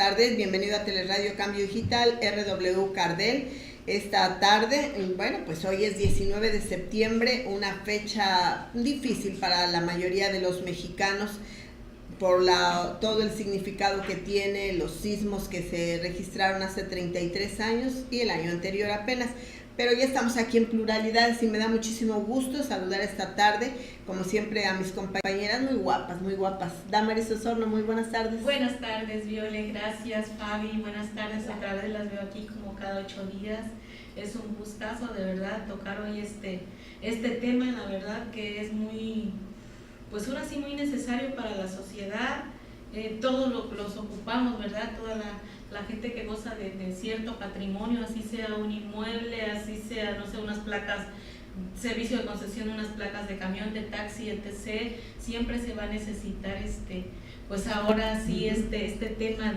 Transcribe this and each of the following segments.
tardes, bienvenido a Teleradio Cambio Digital, RW Cardel. Esta tarde, bueno, pues hoy es 19 de septiembre, una fecha difícil para la mayoría de los mexicanos por todo el significado que tiene, los sismos que se registraron hace 33 años y el año anterior apenas. Pero ya estamos aquí en Pluralidades y me da muchísimo gusto saludar esta tarde, como siempre, a mis compañeras muy guapas, muy guapas. Damaris Osorno, muy buenas tardes. Buenas tardes, Viole, gracias, Fabi, buenas tardes, otra vez las veo aquí como cada 8 días. Es un gustazo, de verdad, tocar hoy este tema, la verdad que es muy, pues ahora sí muy necesario para la sociedad. Todos los ocupamos, ¿verdad? Toda la gente que goza de cierto patrimonio, así sea un inmueble, así sea, no sé, unas placas, servicio de concesión, unas placas de camión, de taxi, etc. Siempre se va a necesitar pues ahora sí este tema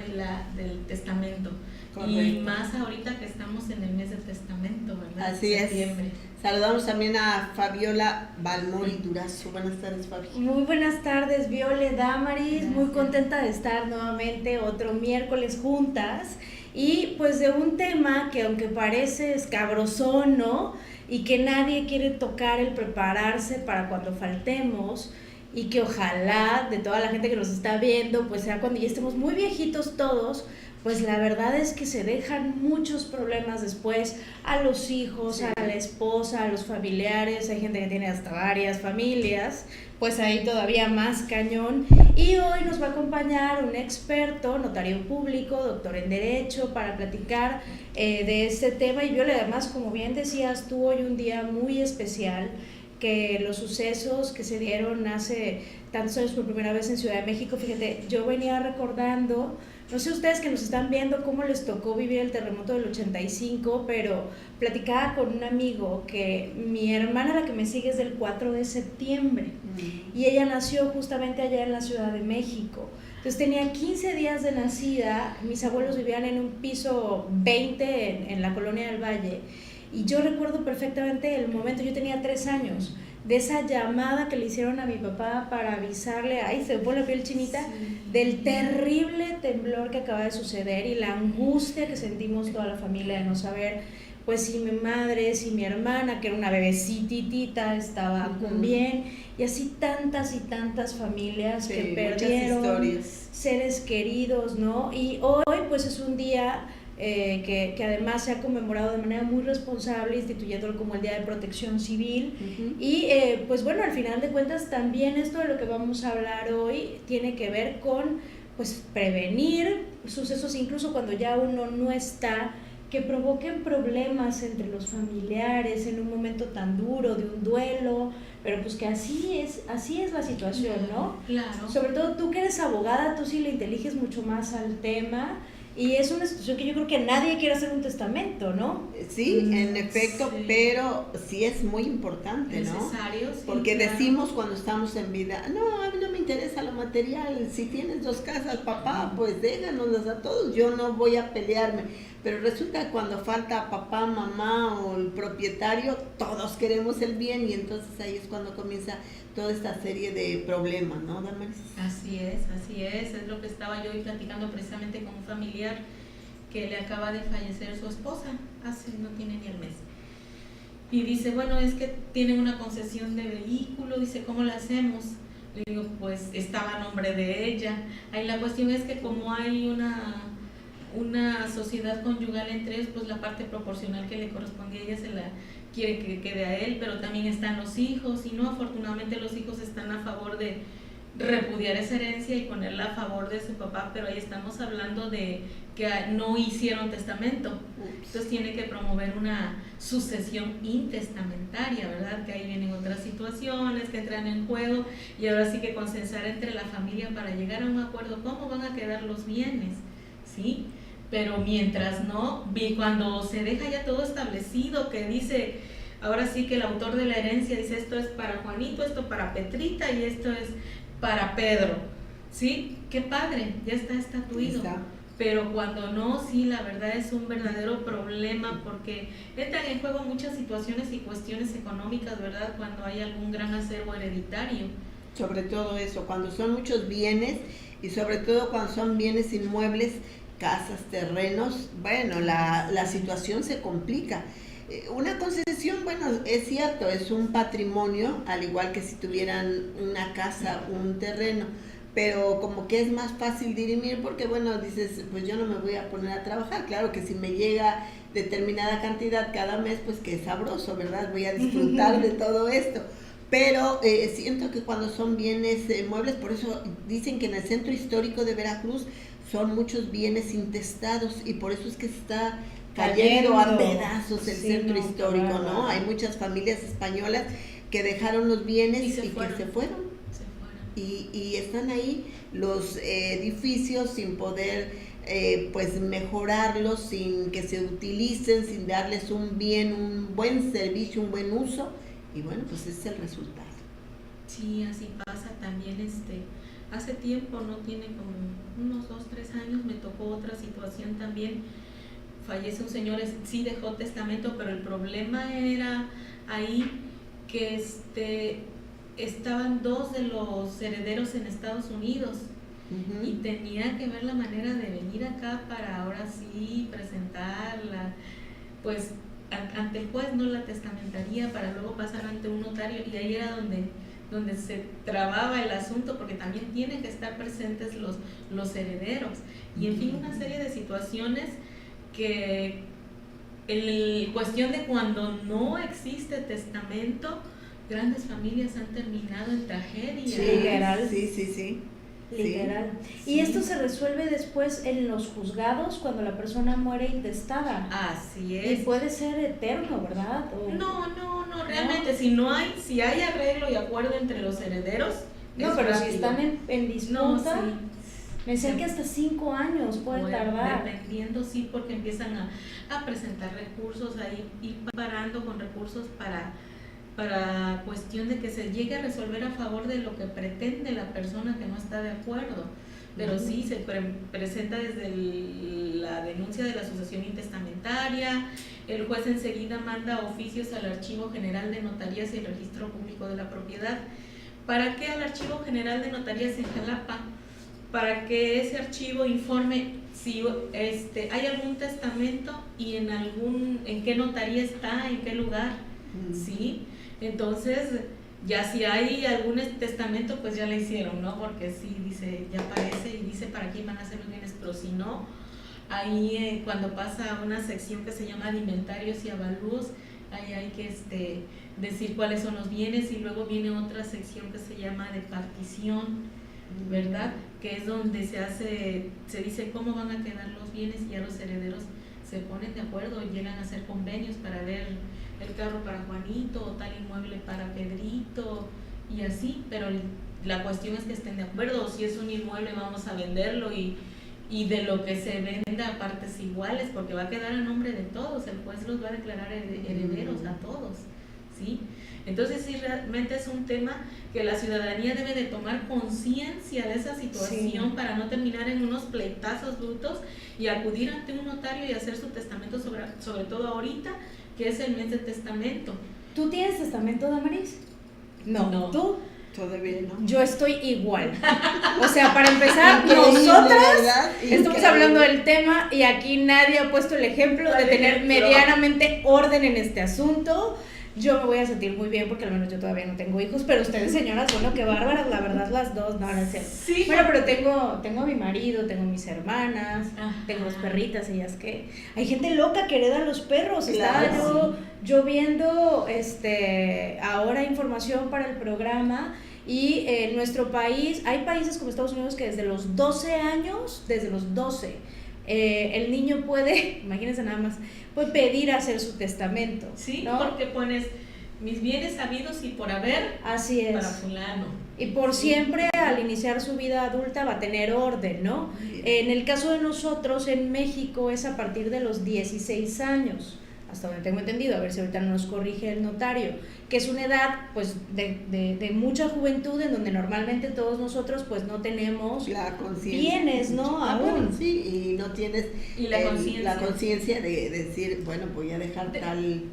del testamento. Correcto. Y más ahorita que estamos en el mes del testamento, ¿verdad? Así septiembre. Es. Saludamos también a Fabiola Balmori Durazo. Buenas tardes, Fabi. Muy buenas tardes, Viole, Damaris. Gracias. Muy contenta de estar nuevamente otro miércoles juntas. Y pues de un tema que aunque parece escabrosón, ¿no? Y que nadie quiere tocar, el prepararse para cuando faltemos. Y que ojalá de toda la gente que nos está viendo, pues sea cuando ya estemos muy viejitos todos, pues la verdad es que se dejan muchos problemas después a los hijos, sí, a la esposa, a los familiares. Hay gente que tiene hasta varias familias, pues ahí todavía más cañón. Y hoy nos va a acompañar un experto, notario público, doctor en Derecho, para platicar de este tema. Y Viola, además, como bien decías tú, hoy un día muy especial, que los sucesos que se dieron hace tantos años por primera vez en Ciudad de México, fíjate, yo venía recordando, no sé ustedes que nos están viendo cómo les tocó vivir el terremoto del 85, pero platicaba con un amigo que mi hermana, la que me sigue, es del 4 de septiembre, y ella nació justamente allá en la Ciudad de México. Entonces tenía 15 días de nacida, mis abuelos vivían en un piso 20 en la Colonia del Valle, y yo recuerdo perfectamente el momento, yo tenía 3 años, de esa llamada que le hicieron a mi papá para avisarle, ay, se me pone la piel chinita, sí, del terrible temblor que acaba de suceder y la angustia que sentimos toda la familia de no saber, pues si mi madre, si mi hermana, que era una bebecititita, estaba con bien, y así tantas y tantas familias, sí, que perdieron seres queridos, ¿no? Y hoy pues es un día que además se ha conmemorado de manera muy responsable, instituyéndolo como el Día de Protección Civil. Y pues bueno, al final de cuentas también esto de lo que vamos a hablar hoy tiene que ver con pues prevenir sucesos incluso cuando ya uno no está, que provoquen problemas entre los familiares en un momento tan duro de un duelo, pero pues que así es la situación, ¿no? Claro. Sobre todo tú que eres abogada, tú sí le inteliges mucho más al tema. Y es una situación que yo creo que nadie quiere hacer un testamento, ¿no? Sí, en efecto, sí, pero sí es muy importante, ¿no? Necesario, sí, porque claro, decimos cuando estamos en vida, no, a mí no me interesa lo material, si tienes 2 casas, papá, pues déjanoslas a todos, yo no voy a pelearme. Pero resulta que cuando falta papá, mamá o el propietario, todos queremos el bien y entonces ahí es cuando comienza toda esta serie de problemas, ¿no, Damaris? Así es lo que estaba yo hoy platicando precisamente con un familiar que le acaba de fallecer su esposa, no tiene ni el mes. Y dice, bueno, es que tienen una concesión de vehículo, dice, ¿cómo lo hacemos? Le digo, pues estaba a nombre de ella. Ahí la cuestión es que como hay una sociedad conyugal entre ellos, pues la parte proporcional que le corresponde a ella se la quiere que quede a él, pero también están los hijos, y no, afortunadamente los hijos están a favor de repudiar esa herencia y ponerla a favor de su papá, pero ahí estamos hablando de que no hicieron testamento. Entonces tiene que promover una sucesión intestamentaria, ¿verdad? Que ahí vienen otras situaciones que entran en juego, y ahora sí que consensar entre la familia para llegar a un acuerdo cómo van a quedar los bienes, ¿sí? Pero mientras no, cuando se deja ya todo establecido, que dice, ahora sí que el autor de la herencia dice, esto es para Juanito, esto para Petrita y esto es para Pedro, ¿sí? Qué padre, ya está estatuido. Está. Pero cuando no, sí, la verdad es un verdadero problema, porque entran en juego muchas situaciones y cuestiones económicas, ¿verdad? Cuando hay algún gran acervo hereditario. Sobre todo eso, cuando son muchos bienes y sobre todo cuando son bienes inmuebles casas, terrenos, bueno, la situación se complica. Una concesión, bueno, es cierto, es un patrimonio, al igual que si tuvieran una casa, un terreno, pero como que es más fácil dirimir porque, bueno, dices, pues yo no me voy a poner a trabajar. Claro que si me llega determinada cantidad cada mes, pues qué sabroso, ¿verdad? Voy a disfrutar de todo esto. Pero siento que cuando son bienes muebles, por eso dicen que en el centro histórico de Veracruz son muchos bienes intestados y por eso es que está cayendo a pedazos el centro histórico, ¿no? Hay muchas familias españolas que dejaron los bienes y que se fueron. Y están ahí los edificios sin poder pues mejorarlos, sin que se utilicen, sin darles un buen servicio, un buen uso, y bueno, pues ese es el resultado. Sí, así pasa también. Hace tiempo, no tiene como unos 2-3 años, me tocó otra situación también. Fallece un señor, sí dejó testamento, pero el problema era ahí que estaban 2 de los herederos en Estados Unidos. Uh-huh. Y tenía que ver la manera de venir acá para ahora sí presentarla, pues ante el juez, no la testamentaría, para luego pasar ante un notario, y ahí era donde se trababa el asunto, porque también tienen que estar presentes los herederos, y en fin, una serie de situaciones que cuestión de cuando no existe testamento, grandes familias han terminado en tragedia. Sí, literal. Sí. Literal. Sí. Y esto se resuelve después en los juzgados cuando la persona muere intestada. Así es. Y puede ser eterno, ¿verdad? No, realmente, si hay arreglo y acuerdo entre los herederos. No, pero rápido. Si están en disputa, sí. Me decían que hasta 5 años puede tardar. Dependiendo, sí, porque empiezan a presentar recursos, ahí ir parando con recursos para cuestión de que se llegue a resolver a favor de lo que pretende la persona que no está de acuerdo. Pero sí, se presenta desde la denuncia de la asociación intestamentaria, el juez enseguida manda oficios al Archivo General de Notarías y el Registro Público de la Propiedad. ¿Para qué al Archivo General de Notarías en Jalapa? Para que ese archivo informe si hay algún testamento y en qué notaría está, en qué lugar, ¿sí? Entonces, ya si hay algún testamento, pues ya le hicieron, ¿no? Porque sí, dice, ya aparece y dice para quién van a ser los bienes, pero si no, ahí cuando pasa a una sección que se llama alimentarios y avalúos, ahí hay que decir cuáles son los bienes, y luego viene otra sección que se llama de partición, ¿verdad? Que es donde se dice cómo van a quedar los bienes, y ya los herederos se ponen de acuerdo y llegan a hacer convenios para ver el carro para Juanito o tal inmueble para Pedrito y así, pero la cuestión es que estén de acuerdo. Si es un inmueble, vamos a venderlo y de lo que se venda a partes iguales, porque va a quedar a nombre de todos, el juez los va a declarar herederos a todos, ¿sí? Entonces sí, realmente es un tema que la ciudadanía debe de tomar conciencia de esa situación, sí, para no terminar en unos pleitazos brutos y acudir ante un notario y hacer su testamento, sobre todo ahorita, que es el mes de testamento. ¿Tú tienes testamento, Damaris? No. ¿Tú? Todavía no. Yo estoy igual. O sea, para empezar, nosotras estamos hablando del tema y aquí nadie ha puesto el ejemplo de tener medianamente orden en este asunto. Yo me voy a sentir muy bien porque al menos yo todavía no tengo hijos, pero ustedes, señoras, bueno, qué bárbaras, la verdad, las dos, no, gracias. Sí. Bueno, pero tengo a mi marido, tengo mis hermanas, tengo las perritas, ellas que... Hay gente loca que hereda los perros. Claro. Estaba yo viendo ahora información para el programa, y en nuestro país, hay países como Estados Unidos que desde los 12 años, el niño puede, imagínense nada más, puede pedir hacer su testamento. Sí, ¿no? Porque pones mis bienes habidos y por haber. Así es. Para fulano. Y por siempre, al iniciar su vida adulta, va a tener orden, ¿no? En el caso de nosotros, en México, es a partir de los 16 años, hasta donde tengo entendido, a ver si ahorita nos corrige el notario, que es una edad pues de mucha juventud, en donde normalmente todos nosotros pues no tenemos la conciencia, bienes, ¿no? Aún. Bueno, sí, y no tienes la conciencia de decir, bueno, voy a dejar tal...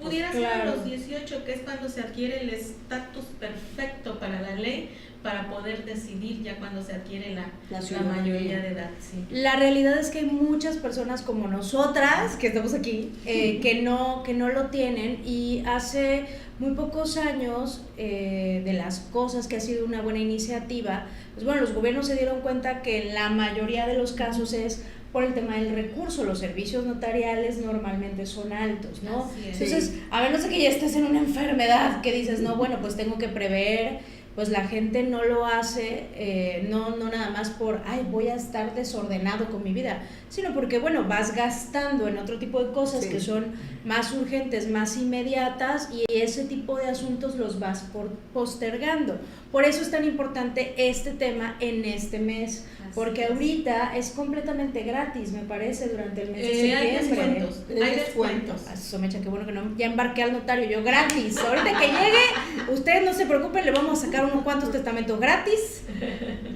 Pudiera ser a los 18, que es cuando se adquiere el estatus perfecto para la ley, para poder decidir ya cuando se adquiere la ciudadanía. mayoría de edad. Sí. La realidad es que hay muchas personas como nosotras, que estamos aquí, que no lo tienen, y hace muy pocos años, de las cosas que ha sido una buena iniciativa, pues bueno, los gobiernos se dieron cuenta que en la mayoría de los casos es por el tema del recurso, los servicios notariales normalmente son altos, ¿no? Entonces, a menos de que ya estés en una enfermedad que dices, no, bueno, pues tengo que prever, pues la gente no lo hace, no nada más por, ay, voy a estar desordenado con mi vida, sino porque, bueno, vas gastando en otro tipo de cosas que son más urgentes, más inmediatas, y ese tipo de asuntos los vas postergando. Por eso es tan importante este tema en este mes, porque ahorita es completamente gratis, me parece, durante el mes de septiembre. Hay descuentos. Somecha, qué bueno que no, ya embarqué al notario, yo gratis. Ahorita que llegue, ustedes no se preocupen, le vamos a sacar unos cuantos testamentos gratis,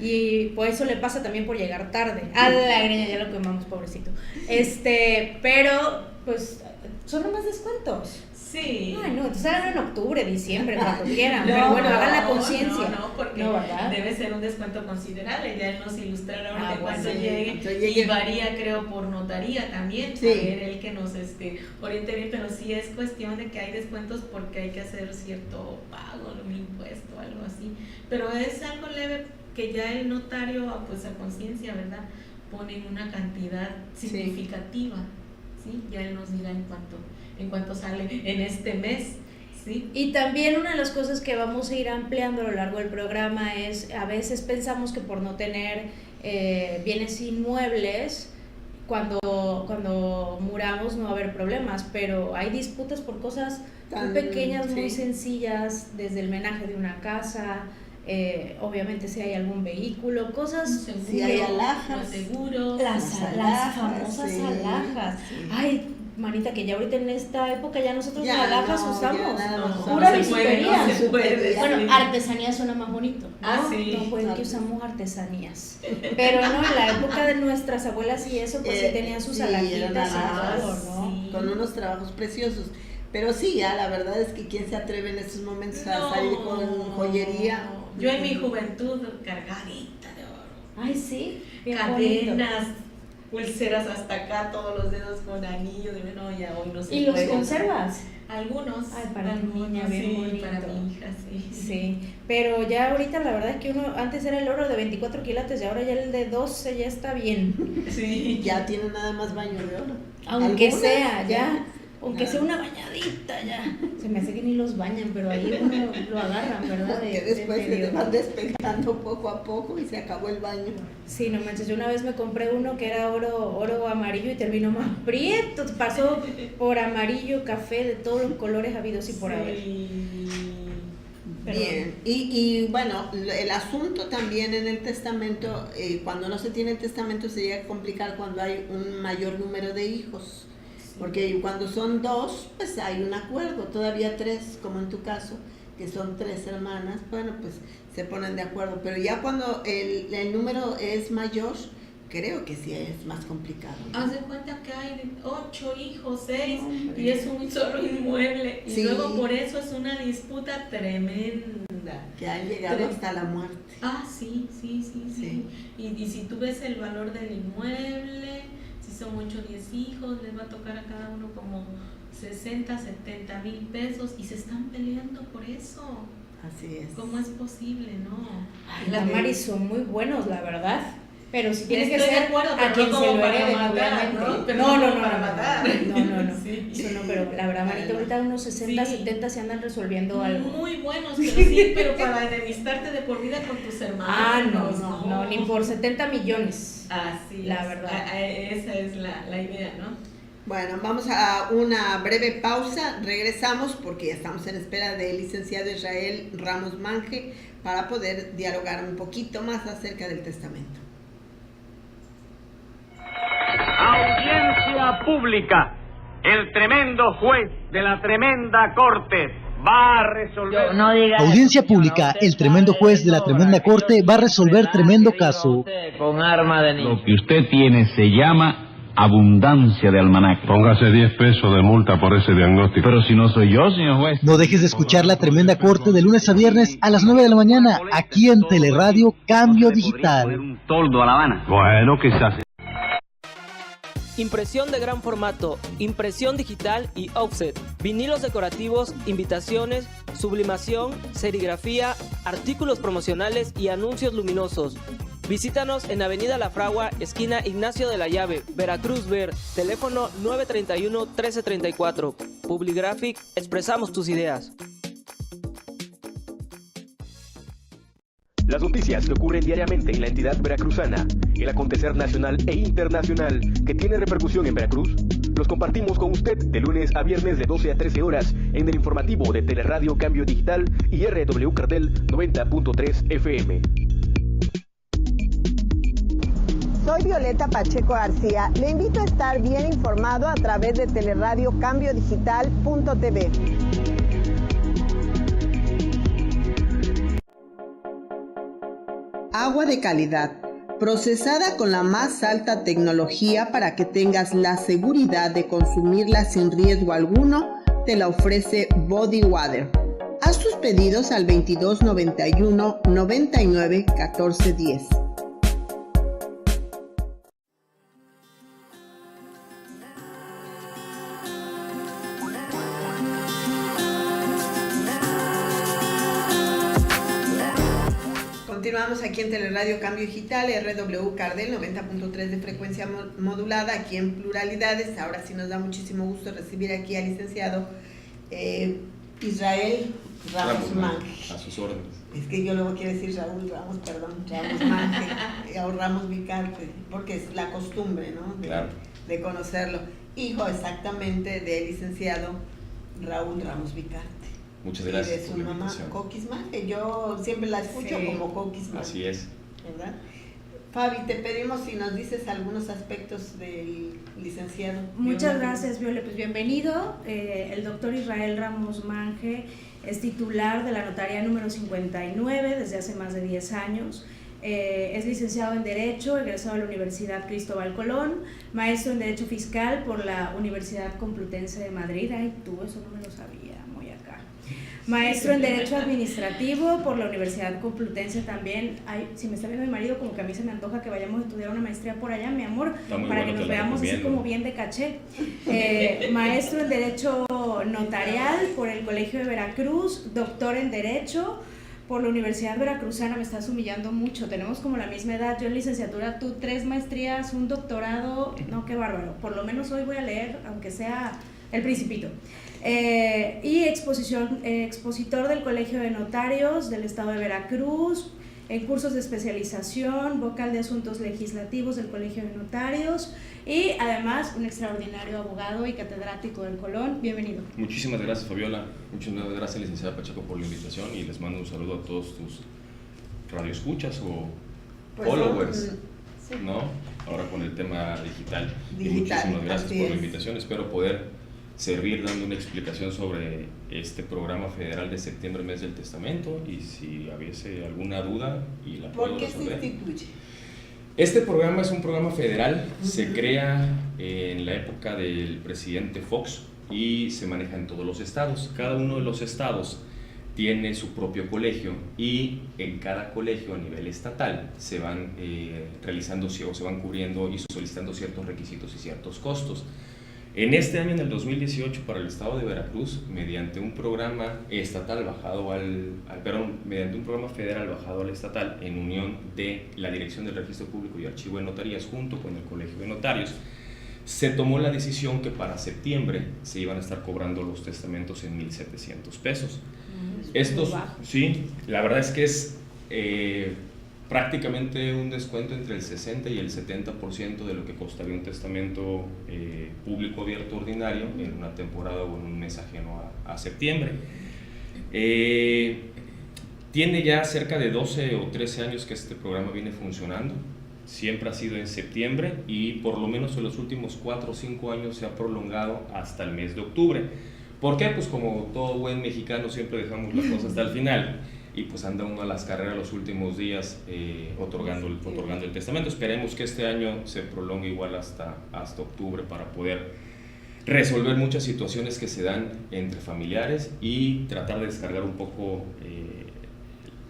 y por eso le pasa también por llegar tarde. A la greña, ya lo quemamos, pobrecito. Pero, pues, son nomás descuentos. Sí. Ay, no, entonces hagan en octubre, diciembre, cuando quieran. Pero bueno, hagan la conciencia. No, porque debe ser un descuento considerable. Ya él nos ilustraron de cuánto llegue. Y varía, creo, por notaría también. A ver, el que nos oriente bien, pero sí es cuestión de que hay descuentos porque hay que hacer cierto pago, un impuesto, algo así. Pero es algo leve que ya el notario, pues a conciencia, ¿verdad?, pone una cantidad significativa. ¿Sí? Ya él nos dirá en cuánto sale en este mes, ¿sí? Y también una de las cosas que vamos a ir ampliando a lo largo del programa es, a veces pensamos que por no tener bienes inmuebles, cuando muramos no va a haber problemas, pero hay disputas por cosas muy pequeñas, muy sencillas, desde el menaje de una casa, obviamente si hay algún vehículo, cosas, si hay alhajas, los seguros, las famosas alhajas. Ay, Marita, que ya ahorita en esta época ya nosotros alhajas usamos, pura bisutería. Bueno, artesanía suena más bonito, ¿no? No, pues que usamos artesanías, pero no, en la época de nuestras abuelas y eso, pues sí tenían sus alhajitas y todo, ¿no? Con unos trabajos preciosos. Pero sí, ya la verdad es que quién se atreve en estos momentos a salir con joyería. Yo en mi juventud cargadita de oro. Ay, sí. Cadenas, pulseras hasta acá, todos los dedos con anillos. No, ya hoy no sé. ¿Y los conservas? Algunos. Ay, para mi niña, bien bonito. Para mi hija, sí. Pero ya ahorita la verdad es que uno, antes era el oro de 24 quilates y ahora ya el de 12 ya está bien. Sí. Ya tiene nada más baño de oro. Aunque sea, ya. Aunque sea una bañadita ya. Se me hace que ni los bañan, pero ahí uno lo agarran, ¿verdad? Que después se van despegando poco a poco y se acabó el baño. Sí, no manches, yo una vez me compré uno que era oro amarillo y terminó más prieto. Pasó por amarillo, café, de todos los colores habidos y por haber. Bien, y bueno, el asunto también en el testamento, cuando no se tiene el testamento se llega a complicar cuando hay un mayor número de hijos. Porque cuando son 2, pues hay un acuerdo, todavía 3, como en tu caso, que son 3 hermanas, bueno, pues se ponen de acuerdo. Pero ya cuando el número es mayor, creo que sí es más complicado, ¿no? Haz de cuenta que hay 8 hijos, 6, y es un solo inmueble, y luego por eso es una disputa tremenda. Que han llegado hasta la muerte. Ah, sí. Y si tú ves el valor del inmueble, si son 8 o 10 hijos, les va a tocar a cada uno como 60, 70 mil pesos, y se están peleando por eso. Así es. ¿Cómo es posible, no? Ay, la Mari son muy buenos, la verdad. Pero si tiene que ser a quien se lo herede, obviamente. No, para matar. No. Sí. Eso no, pero la verdad, Marita, ahorita unos 60, 70 se andan resolviendo algo. Muy buenos, pero para enemistarte de por vida con tus hermanos. No, ni por 70 millones. Así la verdad. Esa es la idea, ¿no? Bueno, vamos a una breve pausa, regresamos porque ya estamos en espera del licenciado Israel Ramos Manje para poder dialogar un poquito más acerca del testamento. Audiencia pública. El tremendo juez de la tremenda corte va a resolver. Audiencia pública. El tremendo juez de la tremenda corte va a resolver tremendo caso. Con arma de niño. Lo que usted tiene se llama abundancia de almanaque. Póngase 10 pesos de multa por ese diagnóstico. Pero si no soy yo, señor juez. No dejes de escuchar La Tremenda Corte de lunes a viernes a las 9 de la mañana, aquí en Teleradio Cambio Digital. Un toldo a La Habana. Bueno, quizás. Impresión de gran formato, impresión digital y offset, vinilos decorativos, invitaciones, sublimación, serigrafía, artículos promocionales y anuncios luminosos. Visítanos en Avenida La Fragua, esquina Ignacio de la Llave, Veracruz Ver, teléfono 931-1334. Publigraphic, expresamos tus ideas. Las noticias que ocurren diariamente en la entidad veracruzana, el acontecer nacional e internacional que tiene repercusión en Veracruz, los compartimos con usted de lunes a viernes de 12 a 13 horas en el informativo de Teleradio Cambio Digital y RW Cardel 90.3 FM. Soy Violeta Pacheco García. Le invito a estar bien informado a través de teleradiocambiodigital.tv. Agua de calidad, procesada con la más alta tecnología para que tengas la seguridad de consumirla sin riesgo alguno, te la ofrece Body Water. Haz tus pedidos al 22 91 99 14 10. Continuamos aquí en Teleradio Cambio Digital, RW Cardel 90.3 de frecuencia modulada, aquí en Pluralidades. Ahora sí nos da muchísimo gusto recibir aquí al licenciado Israel Ramos Manje. A sus órdenes. Es que yo luego quiero decir Ramos Manje, o Ramos Vicarte, porque es la costumbre, ¿no? Claro. De conocerlo. Hijo exactamente del licenciado Raúl Ramos Vicarte. Muchas gracias. Y de su mamá, Coquis Manje. Yo siempre la escucho como Coquis Manje. Así es. ¿Verdad? Fabi, te pedimos si nos dices algunos aspectos del licenciado. Muchas gracias, Viole. Pues bienvenido. El doctor Israel Ramos Manje es titular de la notaría número 59 desde hace más de 10 años. Es licenciado en Derecho, egresado de la Universidad Cristóbal Colón, maestro en Derecho Fiscal por la Universidad Complutense de Madrid. Ay, tú, eso no me lo sabía. Maestro en Derecho Administrativo por la Universidad Complutense también. Ay, si me está viendo mi marido, como que a mí se me antoja que vayamos a estudiar una maestría por allá, mi amor, para que nos veamos así como bien de caché. Maestro en Derecho Notarial por el Colegio de Veracruz, doctor en Derecho por la Universidad Veracruzana. Me estás humillando mucho, tenemos como la misma edad, yo en licenciatura, tú 3 maestrías, un doctorado, no, qué bárbaro. Por lo menos hoy voy a leer, aunque sea El Principito. Y expositor del Colegio de Notarios del Estado de Veracruz, en cursos de especialización, vocal de asuntos legislativos del Colegio de Notarios y además un extraordinario abogado y catedrático del Colón. Bienvenido. Muchísimas gracias, Fabiola. Muchas gracias, licenciada Pacheco, por la invitación y les mando un saludo a todos tus radioescuchas o followers, ¿no? Ahora con el tema digital. Y muchísimas gracias por la invitación. Espero poder servir dando una explicación sobre este programa federal de septiembre, mes del testamento, y si hubiese alguna duda y la puedo resolver. ¿Por qué se instituye? Este programa es un programa federal, se crea en la época del presidente Fox y se maneja en todos los estados. Cada uno de los estados tiene su propio colegio y en cada colegio a nivel estatal se van realizando o se van cubriendo y solicitando ciertos requisitos y ciertos costos. En este año, en el 2018, para el estado de Veracruz, mediante un programa estatal bajado mediante un programa federal bajado al estatal, en unión de la Dirección del Registro Público y Archivo de Notarías, junto con el Colegio de Notarios, se tomó la decisión que para septiembre se iban a estar cobrando los testamentos en 1,700 pesos. Estos, sí, la verdad es que es prácticamente un descuento entre el 60 y el 70% de lo que costaría un testamento público abierto ordinario en una temporada o en un mes ajeno a septiembre. Tiene ya cerca de 12 o 13 años que este programa viene funcionando. Siempre ha sido en septiembre y por lo menos en los últimos 4 o 5 años se ha prolongado hasta el mes de octubre. ¿Por qué? Pues como todo buen mexicano siempre dejamos las cosas hasta el final. y pues anda uno a las carreras los últimos días otorgando el testamento. Esperemos que este año se prolongue igual hasta octubre para poder resolver muchas situaciones que se dan entre familiares y tratar de descargar un poco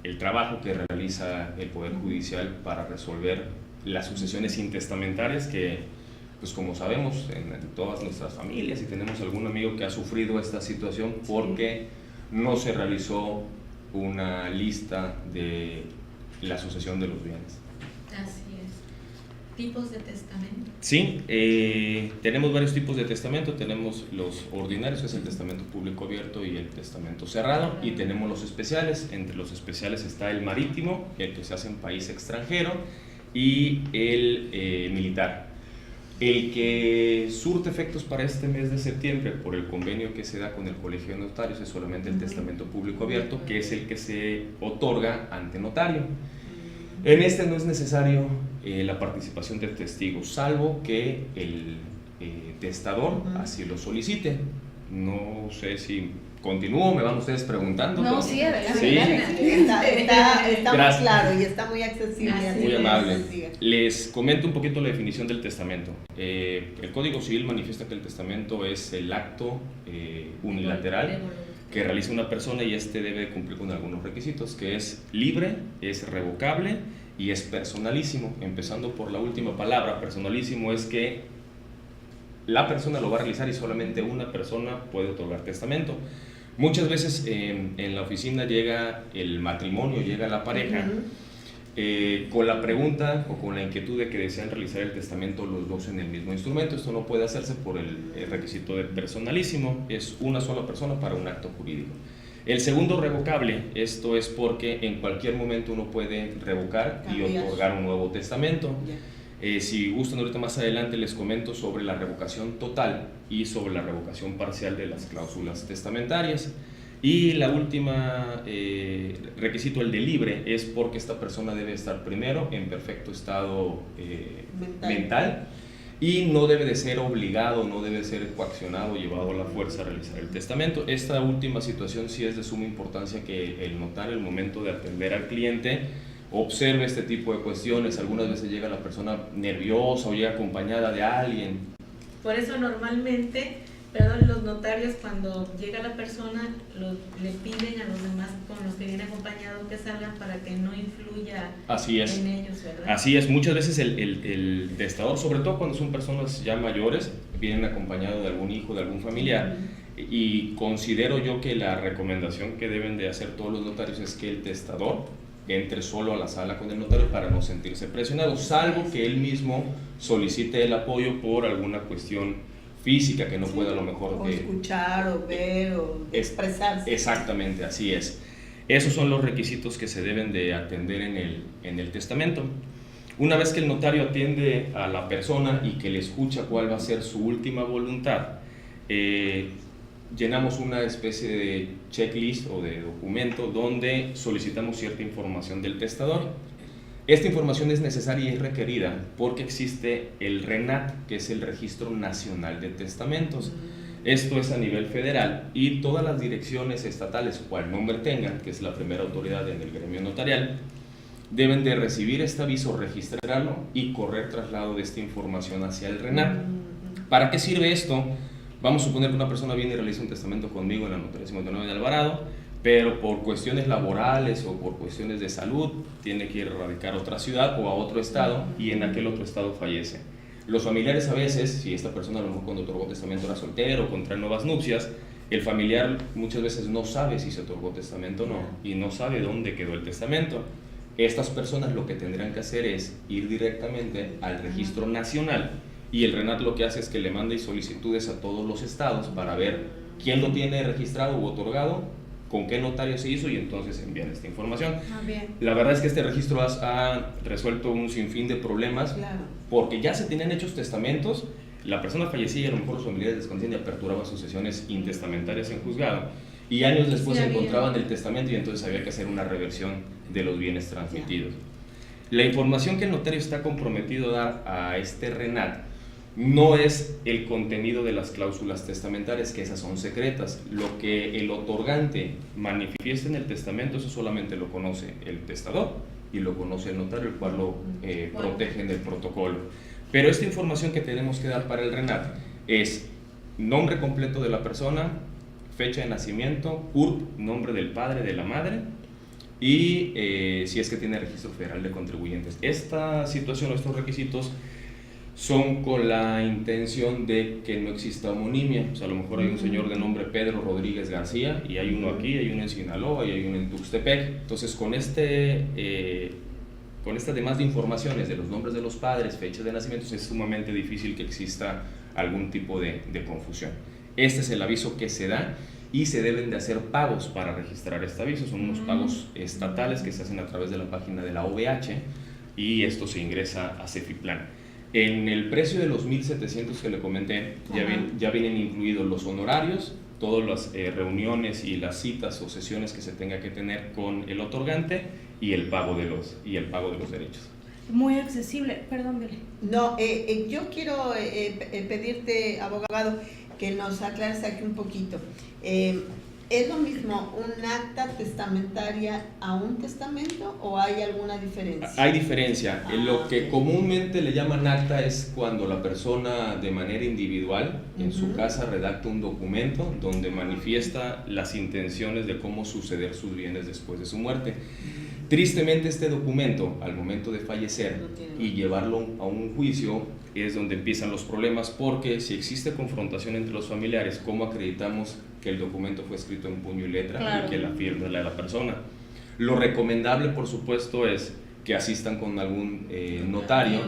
el trabajo que realiza el Poder Judicial para resolver las sucesiones intestamentarias que, pues como sabemos, en todas nuestras familias, y tenemos algún amigo que ha sufrido esta situación porque no se realizó una lista de la sucesión de los bienes. Así es. ¿Tipos de testamento? Sí, tenemos varios tipos de testamento. Tenemos los ordinarios, que es el testamento público abierto y el testamento cerrado, y tenemos los especiales. Entre los especiales está el marítimo, el que se hace en país extranjero, y el militar. El que surte efectos para este mes de septiembre por el convenio que se da con el Colegio de Notarios es solamente el testamento público abierto, que es el que se otorga ante notario. En este no es necesario la participación de testigos, salvo que el testador así lo solicite. No sé si continúo, me van ustedes preguntando. No, sí, adelante. Sí. Está muy claro y está muy accesible. Muy amable. Les comento un poquito la definición del testamento. El Código Civil manifiesta que el testamento es el acto unilateral que realiza una persona, y este debe cumplir con algunos requisitos, que es libre, es revocable y es personalísimo. Empezando por la última palabra, personalísimo es que la persona lo va a realizar y solamente una persona puede otorgar testamento. Muchas veces en la oficina llega el matrimonio, llega la pareja con la pregunta o con la inquietud de que desean realizar el testamento los dos en el mismo instrumento. Esto no puede hacerse por el requisito de personalísimo, es una sola persona para un acto jurídico. El segundo, revocable, esto es porque en cualquier momento uno puede revocar y otorgar un nuevo testamento. Si gustan, ahorita más adelante les comento sobre la revocación total y sobre la revocación parcial de las cláusulas testamentarias. Y la última requisito, el de libre, es porque esta persona debe estar primero en perfecto estado mental y no debe de ser obligado, no debe ser coaccionado o llevado a la fuerza a realizar el testamento. Esta última situación sí es de suma importancia, que el notario, al momento de atender al cliente, observe este tipo de cuestiones. Algunas veces llega la persona nerviosa o llega acompañada de alguien. Por eso normalmente, los notarios, cuando llega la persona, le piden a los demás con los que viene acompañado que salgan para que no influya en ellos, ¿verdad? Así es. Muchas veces el testador, sobre todo cuando son personas ya mayores, vienen acompañados de algún hijo, de algún familiar, y considero yo que la recomendación que deben de hacer todos los notarios es que el testador entre solo a la sala con el notario para no sentirse presionado, salvo que él mismo solicite el apoyo por alguna cuestión física que no pueda a lo mejor escuchar o ver o expresarse. Exactamente, así es. Esos son los requisitos que se deben de atender en el testamento. Una vez que el notario atiende a la persona y que le escucha cuál va a ser su última voluntad, llenamos una especie de checklist o de documento donde solicitamos cierta información del testador. Esta información es necesaria y es requerida porque existe el RENAT, que es el Registro Nacional de Testamentos. Esto es a nivel federal y todas las direcciones estatales, cual nombre tengan, que es la primera autoridad en el gremio notarial, deben de recibir este aviso, registrarlo y correr traslado de esta información hacia el RENAT. ¿Para qué sirve esto? Vamos a suponer que una persona viene y realiza un testamento conmigo en la notaría 59 de Alvarado, pero por cuestiones laborales o por cuestiones de salud tiene que ir a radicar a otra ciudad o a otro estado y en aquel otro estado fallece. Los familiares a veces, si esta persona a lo mejor cuando otorgó testamento era soltero o contrae nuevas nupcias, el familiar muchas veces no sabe si se otorgó testamento o no y no sabe dónde quedó el testamento. Estas personas lo que tendrán que hacer es ir directamente al Registro Nacional y el RENAT lo que hace es que le mande solicitudes a todos los estados para ver quién lo tiene registrado u otorgado, con qué notario se hizo y entonces envían esta información. La verdad es que este registro ha resuelto un sinfín de problemas porque ya se tenían hechos testamentos, la persona fallecía y a lo mejor los familiares desconocían y aperturaban sucesiones intestamentarias en juzgado y años después encontraban el testamento y entonces había que hacer una reversión de los bienes transmitidos. La información que el notario está comprometido a dar a este RENAT No es el contenido de las cláusulas testamentarias, que esas son secretas. Lo que el otorgante manifiesta en el testamento, eso solamente lo conoce el testador y lo conoce el notario, el cual lo protege en el protocolo. Pero esta información que tenemos que dar para el RENAT es nombre completo de la persona, fecha de nacimiento, CURP, nombre del padre, de la madre, y si es que tiene registro federal de contribuyentes. Esta situación, estos requisitos son con la intención de que no exista homonimia. O sea, a lo mejor hay un señor de nombre Pedro Rodríguez García y hay uno aquí, hay uno en Sinaloa y hay uno en Tuxtepec. Entonces, con estas demás de informaciones de los nombres de los padres, fechas de nacimiento, es sumamente difícil que exista algún tipo de confusión. Este es el aviso que se da y se deben de hacer pagos para registrar este aviso. Son unos pagos estatales que se hacen a través de la página de la OVH y esto se ingresa a Cefiplan. En el precio de los 1,700 que le comenté, ya vienen incluidos los honorarios, todas las reuniones y las citas o sesiones que se tenga que tener con el otorgante y el pago de los derechos. Muy accesible, perdón, Bele. No, yo quiero pedirte, abogado, que nos aclares aquí un poquito. ¿Es lo mismo un acta testamentaria a un testamento o hay alguna diferencia? Hay diferencia. Lo que comúnmente le llaman acta es cuando la persona de manera individual en su casa redacta un documento donde manifiesta las intenciones de cómo suceder sus bienes después de su muerte. Tristemente, este documento, al momento de fallecer y llevarlo a un juicio, es donde empiezan los problemas, porque si existe confrontación entre los familiares, ¿cómo acreditamos que el documento fue escrito en puño y letra y que la firma es la de la persona? Lo recomendable, por supuesto, es que asistan con algún notario,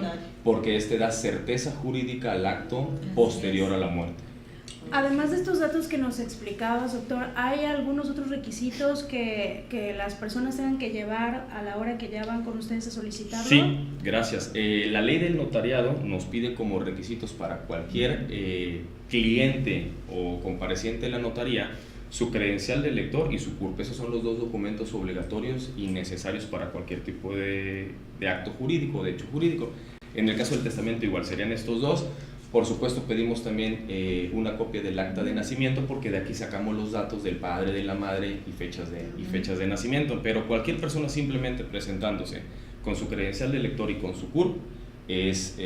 porque este da certeza jurídica al acto posterior a la muerte. Además de estos datos que nos explicabas, doctor, ¿hay algunos otros requisitos que las personas tengan que llevar a la hora que ya van con ustedes a solicitarlo? Sí, gracias. La ley del notariado nos pide como requisitos para cualquier cliente o compareciente de la notaría su credencial de lector y su CURP. Esos son los dos documentos obligatorios y necesarios para cualquier tipo de acto jurídico, de hecho jurídico. En el caso del testamento igual serían estos dos. Por supuesto, pedimos también una copia del acta de nacimiento, porque de aquí sacamos los datos del padre, de la madre y fechas de nacimiento. Pero cualquier persona simplemente presentándose con su credencial de lector y con su CURP es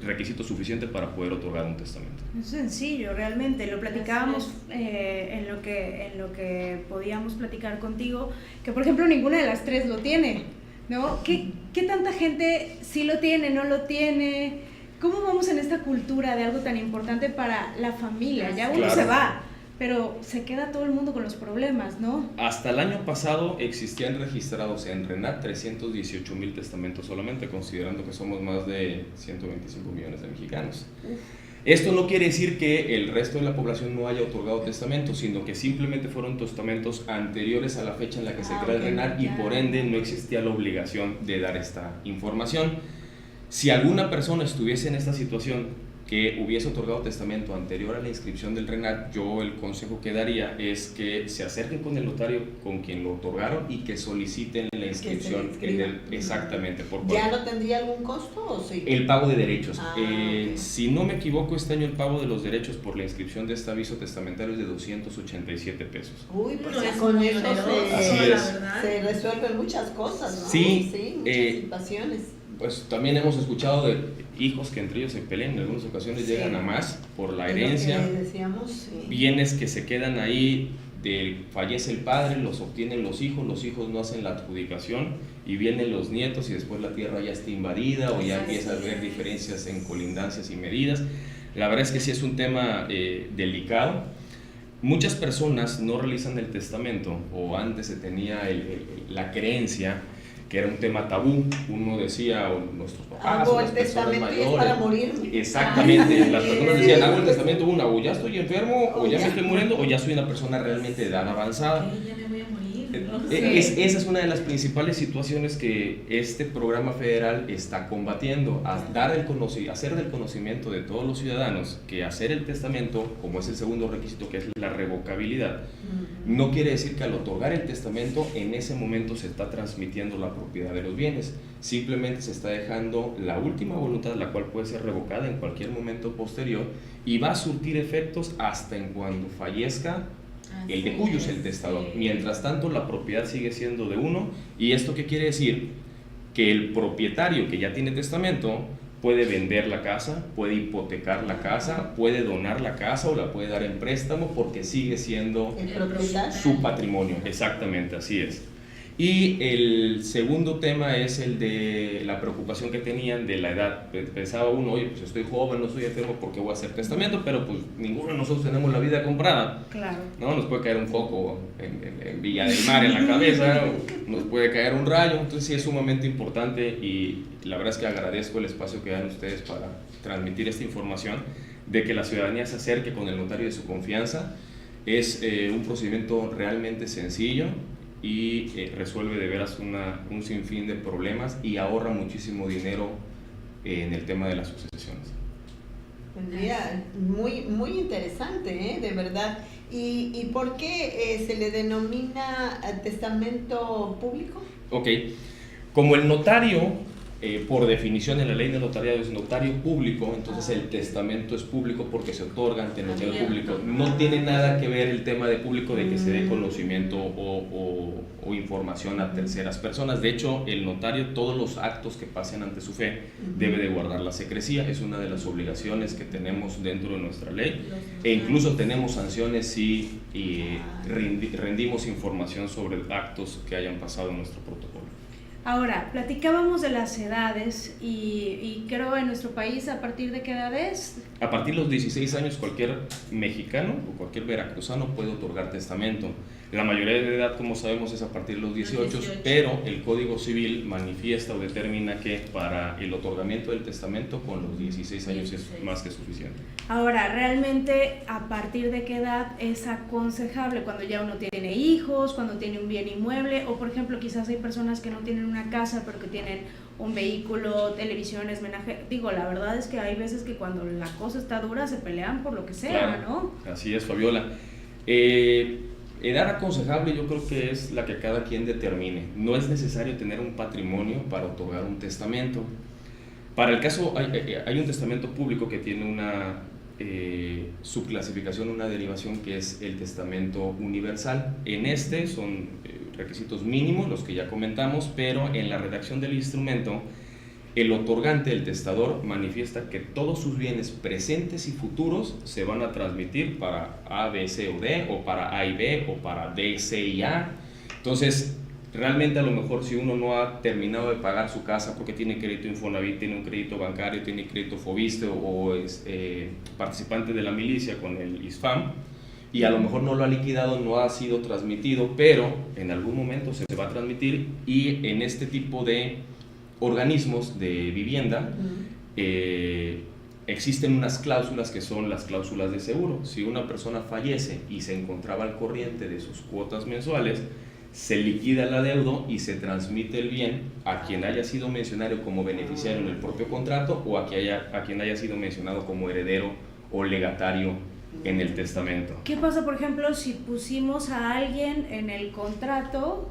requisito suficiente para poder otorgar un testamento. Es sencillo, realmente. Lo platicábamos en lo que podíamos platicar contigo, que por ejemplo ninguna de las tres lo tiene, ¿no? ¿Qué tanta gente sí lo tiene, no lo tiene? ¿Cómo vamos en esta cultura de algo tan importante para la familia? Ya uno se va, pero se queda todo el mundo con los problemas, ¿no? Hasta el año pasado existían registrados en RENAT 318,000 testamentos solamente, considerando que somos más de 125 millones de mexicanos. Esto no quiere decir que el resto de la población no haya otorgado testamentos, sino que simplemente fueron testamentos anteriores a la fecha en la que se crea el RENAT y por ende no existía la obligación de dar esta información. Si alguna persona estuviese en esta situación, que hubiese otorgado testamento anterior a la inscripción del RENAT, yo el consejo que daría es que se acerquen con el notario con quien lo otorgaron y que soliciten la inscripción. Exactamente. ¿Ya no tendría algún costo o sí? El pago de derechos. Okay. Si no me equivoco, este año el pago de los derechos por la inscripción de este aviso testamentario es de 287 pesos. Uy, pues con eso se resuelven muchas cosas, ¿no? Sí, muchas situaciones. Pues también hemos escuchado de hijos que entre ellos se pelean, en algunas ocasiones llegan a más por la herencia, bienes que se quedan ahí, fallece el padre, los obtienen los hijos no hacen la adjudicación y vienen los nietos y después la tierra ya está invadida o ya empieza a haber diferencias en colindancias y medidas. La verdad es que sí es un tema delicado. Muchas personas no realizan el testamento, o antes se tenía la creencia que era un tema tabú. Uno decía, o nuestros papás, o las personas mayores, es para morir. Exactamente, las personas decían, hago el testamento, o ya estoy enfermo, o ya me estoy muriendo, o ya soy una persona realmente de edad avanzada. Ya me voy a morir, ¿no? Esa es una de las principales situaciones que este programa federal está combatiendo, hacer del conocimiento de todos los ciudadanos que hacer el testamento, como es el segundo requisito, que es la revocabilidad, No quiere decir que al otorgar el testamento en ese momento se está transmitiendo la propiedad de los bienes, simplemente se está dejando la última voluntad, la cual puede ser revocada en cualquier momento posterior y va a surtir efectos hasta en cuando fallezca el de cuyos, el testador. Mientras tanto, la propiedad sigue siendo de uno. ¿Y esto qué quiere decir? Que el propietario que ya tiene testamento puede vender la casa, puede hipotecar la casa, puede donar la casa o la puede dar en préstamo porque sigue siendo su patrimonio. Exactamente, así es. Y el segundo tema es el de la preocupación que tenían de la edad. Pensaba uno, oye, pues estoy joven, no soy enfermo, ¿por qué voy a hacer testamento? Pero pues ninguno de nosotros tenemos la vida comprada. Claro. ¿No? Nos puede caer un foco en Villa del Mar en la cabeza, o nos puede caer un rayo. Entonces sí es sumamente importante y la verdad es que agradezco el espacio que dan ustedes para transmitir esta información, de que la ciudadanía se acerque con el notario de su confianza. Es un procedimiento realmente sencillo y resuelve de veras un sinfín de problemas y ahorra muchísimo dinero en el tema de las sucesiones. Pues mira, muy interesante, de verdad. ¿Y por qué se le denomina testamento público? Ok, como el notario, por definición en la ley de notariado es notario público, entonces el testamento es público porque se otorga ante el notario público. No tiene nada que ver el tema de público de que se dé conocimiento o información a terceras personas. De hecho, el notario, todos los actos que pasen ante su fe, debe de guardar la secrecía. Es una de las obligaciones que tenemos dentro de nuestra ley, e incluso tenemos sanciones si rendimos información sobre actos que hayan pasado en nuestro protocolo. Ahora, platicábamos de las edades y creo en nuestro país, ¿a partir de qué edades? A partir de los 16 años cualquier mexicano o cualquier veracruzano puede otorgar testamento. La mayoría de edad, como sabemos, es a partir de los 18, pero el Código Civil manifiesta o determina que para el otorgamiento del testamento con los 16 años es más que suficiente. Ahora, ¿realmente a partir de qué edad es aconsejable? Cuando ya uno tiene hijos, cuando tiene un bien inmueble, o por ejemplo quizás hay personas que no tienen una casa pero que tienen un vehículo, televisiones, menaje. Digo, la verdad es que hay veces que cuando la cosa está dura se pelean por lo que sea, claro, ¿no? Así es, Fabiola. Edad aconsejable yo creo que es la que cada quien determine. No es necesario tener un patrimonio para otorgar un testamento. Para el caso, hay un testamento público que tiene una subclasificación, una derivación que es el testamento universal. En este son requisitos mínimos, los que ya comentamos, pero en la redacción del instrumento, el otorgante, el testador, manifiesta que todos sus bienes presentes y futuros se van a transmitir para A, B, C o D, o para A y B, o para D, C y A. Entonces, realmente a lo mejor si uno no ha terminado de pagar su casa porque tiene crédito Infonavit, tiene un crédito bancario, tiene crédito Fobiste o es participante de la milicia con el ISFAM, y a lo mejor no lo ha liquidado, no ha sido transmitido, pero en algún momento se va a transmitir, y en este tipo de organismos de vivienda existen unas cláusulas que son las cláusulas de seguro. Si una persona fallece y se encontraba al corriente de sus cuotas mensuales, se liquida el adeudo y se transmite el bien a quien haya sido mencionado como beneficiario en el propio contrato o a quien haya sido mencionado como heredero o legatario en el testamento. ¿Qué pasa, por ejemplo, si pusimos a alguien en el contrato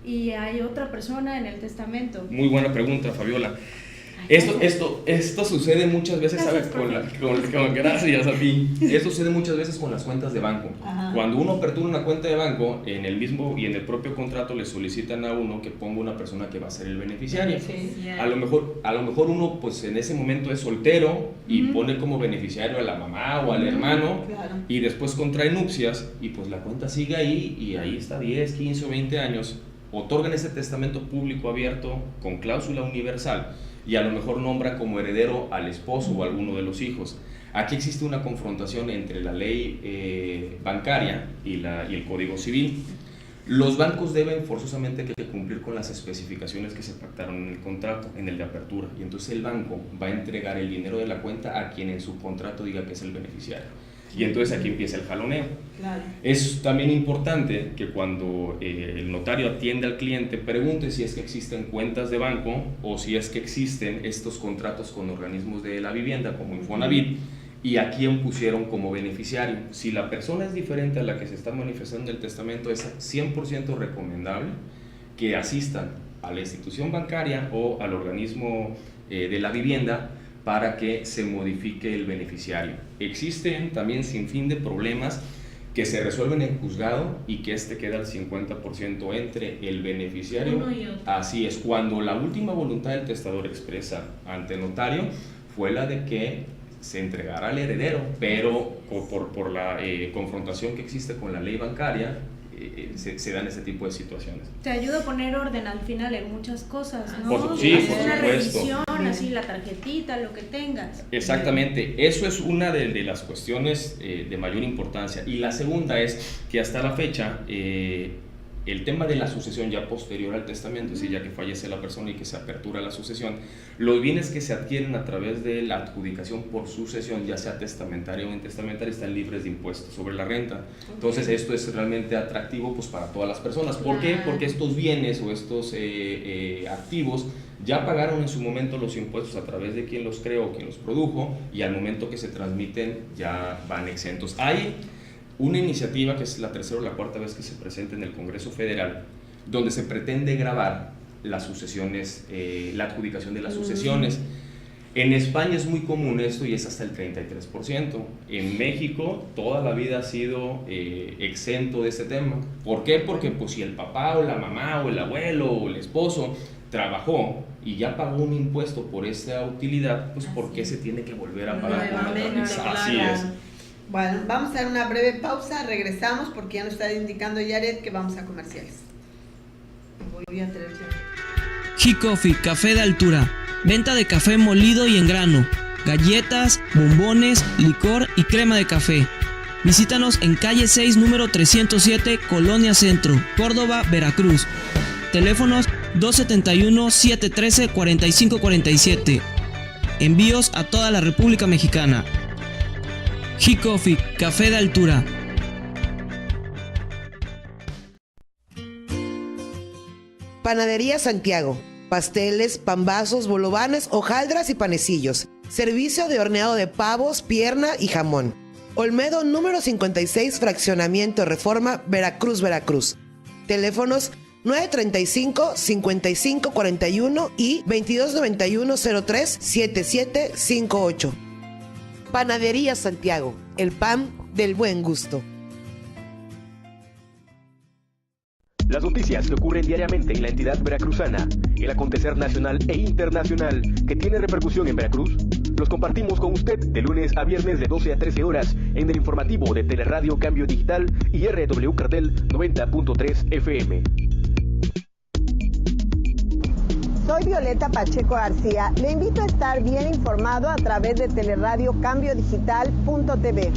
y hay otra persona en el testamento? Muy buena pregunta, Fabiola. Esto sucede muchas veces, ¿sabes? Gracias a ti. Esto sucede muchas veces con las cuentas de banco. Ajá. Cuando uno apertura una cuenta de banco, en el mismo y en el propio contrato le solicitan a uno que ponga una persona que va a ser el beneficiario. Sí. A lo mejor uno, pues en ese momento es soltero y pone como beneficiario a la mamá o al hermano, claro, y después contrae nupcias y pues la cuenta sigue ahí y ahí está 10, 15 o 20 años. Otorgan ese testamento público abierto con cláusula universal y a lo mejor nombran como heredero al esposo o a alguno de los hijos. Aquí existe una confrontación entre la ley bancaria y el Código Civil. Los bancos deben forzosamente cumplir con las especificaciones que se pactaron en el contrato, en el de apertura, y entonces el banco va a entregar el dinero de la cuenta a quien en su contrato diga que es el beneficiario. Y entonces aquí empieza el jaloneo. Claro. Es también importante que cuando el notario atiende al cliente, pregunte si es que existen cuentas de banco o si es que existen estos contratos con organismos de la vivienda como Infonavit, y a quién pusieron como beneficiario. Si la persona es diferente a la que se está manifestando en el testamento, es 100% recomendable que asistan a la institución bancaria o al organismo de la vivienda para que se modifique el beneficiario. Existen también sin fin de problemas que se resuelven en juzgado y que queda al 50% entre el beneficiario. Uno y otro. Así es, cuando la última voluntad del testador expresa ante notario fue la de que se entregara al heredero, pero por la confrontación que existe con la ley bancaria, se dan ese tipo de situaciones. Te ayuda a poner orden al final en muchas cosas, ¿no? Sí, hacer por una supuesto. revisión, así la tarjetita, lo que tengas. Exactamente, eso es una de las cuestiones de mayor importancia. Y la segunda es que hasta la fecha, el tema de la sucesión ya posterior al testamento, es decir, ya que fallece la persona y que se apertura la sucesión, los bienes que se adquieren a través de la adjudicación por sucesión, ya sea testamentaria o intestamentaria, están libres de impuestos sobre la renta. Entonces esto es realmente atractivo pues, para todas las personas. ¿Por qué? Porque estos bienes o estos activos ya pagaron en su momento los impuestos a través de quien los creó, quien los produjo, y al momento que se transmiten ya van exentos. Hay una iniciativa que es la tercera o la cuarta vez que se presenta en el Congreso Federal, donde se pretende gravar las sucesiones, la adjudicación de las sucesiones. En España es muy común esto y es hasta el 33%. En México toda la vida ha sido exento de este tema. ¿Por qué? Porque pues, si el papá o la mamá o el abuelo o el esposo trabajó y ya pagó un impuesto por esa utilidad, pues ¿por qué se tiene que volver a pagar por otra vez? Así es. Bueno, vamos a hacer una breve pausa, regresamos porque ya nos está indicando Yaret que vamos a comerciales. Voy a traer G-Coffee, café de altura. Venta de café molido y en grano, galletas, bombones, licor y crema de café. Visítanos en calle 6, número 307, Colonia Centro, Córdoba, Veracruz. Teléfonos 271-713-4547. Envíos a toda la República Mexicana. G-Coffee, café de altura. Panadería Santiago. Pasteles, pambazos, bolovanes, hojaldras y panecillos. Servicio de horneado de pavos, pierna y jamón. Olmedo número 56, Fraccionamiento Reforma, Veracruz, Veracruz. Teléfonos 935-5541 y 2291-03-7758. Panadería Santiago, el pan del buen gusto. Las noticias que ocurren diariamente en la entidad veracruzana, el acontecer nacional e internacional que tiene repercusión en Veracruz, los compartimos con usted de lunes a viernes de 12 a 13 horas en el informativo de Teleradio Cambio Digital y RW Cartel 90.3 FM. Soy Violeta Pacheco García. Le invito a estar bien informado a través de Teleradio Cambio Digital.tv.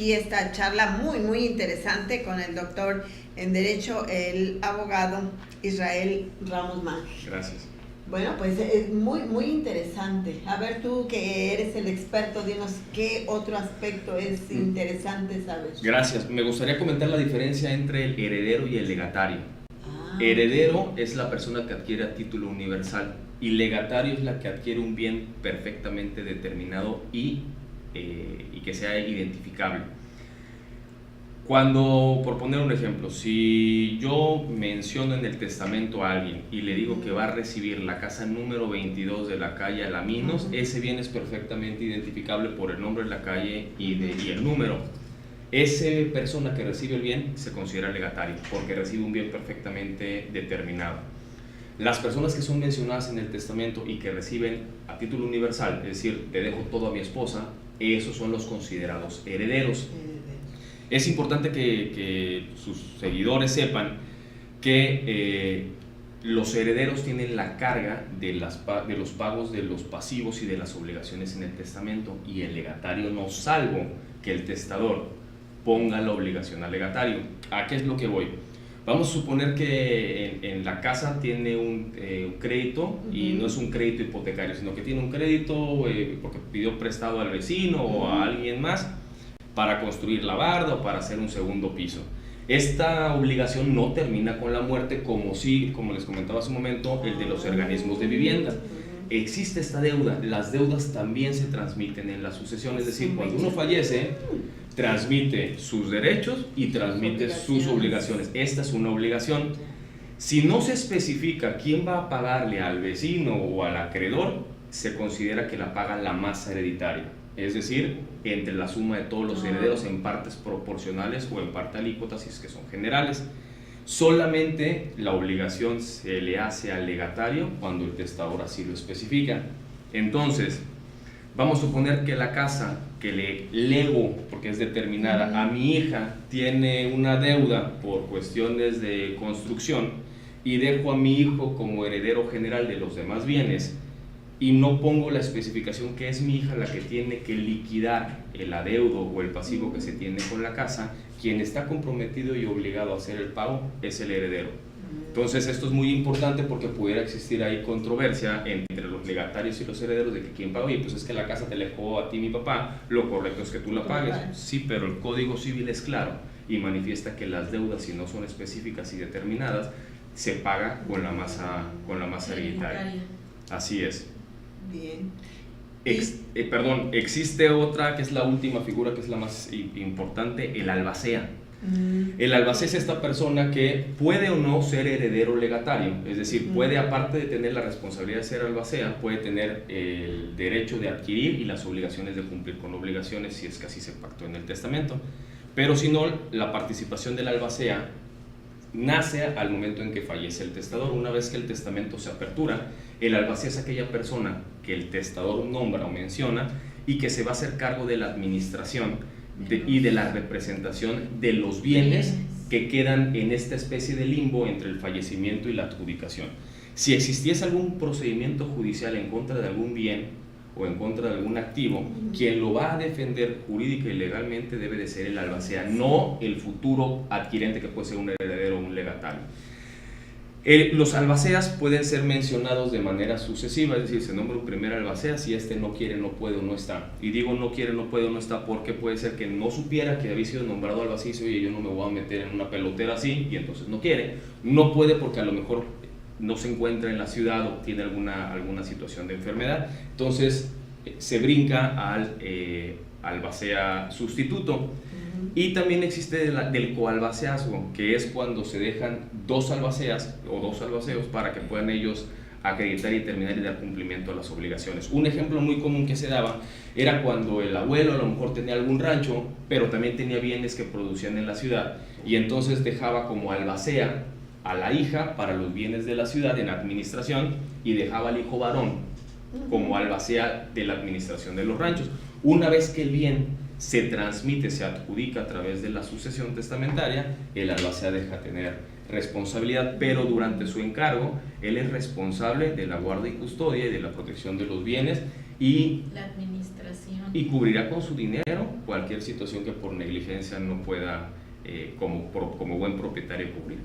Esta charla muy interesante con el doctor en Derecho, el abogado Israel Ramos Mange. Gracias. Bueno, pues es muy interesante. A ver, tú que eres el experto, dinos qué otro aspecto es interesante saber. Gracias. Me gustaría comentar la diferencia entre el heredero y el legatario. Heredero es la persona que adquiere a título universal y legatario es la que adquiere un bien perfectamente determinado y que sea identificable. Cuando, por poner un ejemplo, si yo menciono en el testamento a alguien y le digo que va a recibir la casa número 22 de la calle Alaminos, ese bien es perfectamente identificable por el nombre de la calle y el número. Esa persona que recibe el bien se considera legatario porque recibe un bien perfectamente determinado. Las personas que son mencionadas en el testamento y que reciben a título universal, es decir, te dejo todo a mi esposa, esos son los considerados herederos. Es importante que sus seguidores sepan que los herederos tienen la carga de los pagos de los pasivos y de las obligaciones en el testamento, y el legatario no, salvo que el testador ponga la obligación al legatario. ¿A qué es lo que voy? Vamos a suponer que en la casa tiene un crédito, y no es un crédito hipotecario, sino que tiene un crédito porque pidió prestado al vecino o a alguien más para construir la barda o para hacer un segundo piso. Esta obligación no termina con la muerte, como les comentaba hace un momento, el de los organismos de vivienda. Existe esta deuda. Las deudas también se transmiten en la sucesión, es decir, cuando uno fallece, transmite sus derechos y transmite sus obligaciones. Esta es una obligación. Si no se especifica quién va a pagarle al vecino o al acreedor, se considera que la paga la masa hereditaria, es decir, entre la suma de todos los herederos en partes proporcionales o en parte alícuotas, si es que son generales. Solamente la obligación se le hace al legatario cuando el testador así lo especifica. Entonces, vamos a suponer que la casa que le lego, porque es determinada, a mi hija tiene una deuda por cuestiones de construcción, y dejo a mi hijo como heredero general de los demás bienes, y no pongo la especificación que es mi hija la que tiene que liquidar el adeudo o el pasivo que se tiene con la casa, quien está comprometido y obligado a hacer el pago es el heredero. Entonces esto es muy importante porque pudiera existir ahí controversia entre los legatarios y los herederos de que quién paga. Oye, pues es que la casa te dejó a ti mi papá, lo correcto es que tú la pagues. Sí, pero el Código Civil es claro y manifiesta que las deudas, si no son específicas y determinadas, se paga con la masa hereditaria. Así es. Bien. Existe otra que es la última figura, que es la más importante, el albacea. El albacea es esta persona que puede o no ser heredero legatario, es decir, puede, aparte de tener la responsabilidad de ser albacea, puede tener el derecho de adquirir y las obligaciones de cumplir con obligaciones, si es que así se pactó en el testamento. Pero si no, la participación del albacea nace al momento en que fallece el testador. Una vez que el testamento se apertura, el albacea es aquella persona que el testador nombra o menciona y que se va a hacer cargo de la administración y de la representación de los bienes que quedan en esta especie de limbo entre el fallecimiento y la adjudicación. Si existiese algún procedimiento judicial en contra de algún bien o en contra de algún activo, quien lo va a defender jurídica y legalmente debe de ser el albacea, no el futuro adquirente, que puede ser un heredero o un legatario. Los albaceas pueden ser mencionados de manera sucesiva, es decir, se nombra un primer albacea si este no quiere, no puede o no está. Y digo no quiere, no puede o no está porque puede ser que no supiera que había sido nombrado albacea y dice, oye, yo no me voy a meter en una pelotera así, y entonces no quiere. No puede porque a lo mejor no se encuentra en la ciudad o tiene alguna situación de enfermedad. Entonces se brinca al albacea sustituto. Y también existe del coalbaceazgo, que es cuando se dejan dos albaceas o dos albaceos para que puedan ellos acreditar y terminar y dar cumplimiento a las obligaciones. Un ejemplo muy común que se daba era cuando el abuelo a lo mejor tenía algún rancho, pero también tenía bienes que producían en la ciudad, y entonces dejaba como albacea a la hija para los bienes de la ciudad en administración, y dejaba al hijo varón como albacea de la administración de los ranchos. Una vez que el bien se transmite, se adjudica a través de la sucesión testamentaria, el albacea deja tener responsabilidad, pero durante su encargo él es responsable de la guarda y custodia y de la protección de los bienes y la administración, y cubrirá con su dinero cualquier situación que por negligencia no pueda como buen propietario cubrir.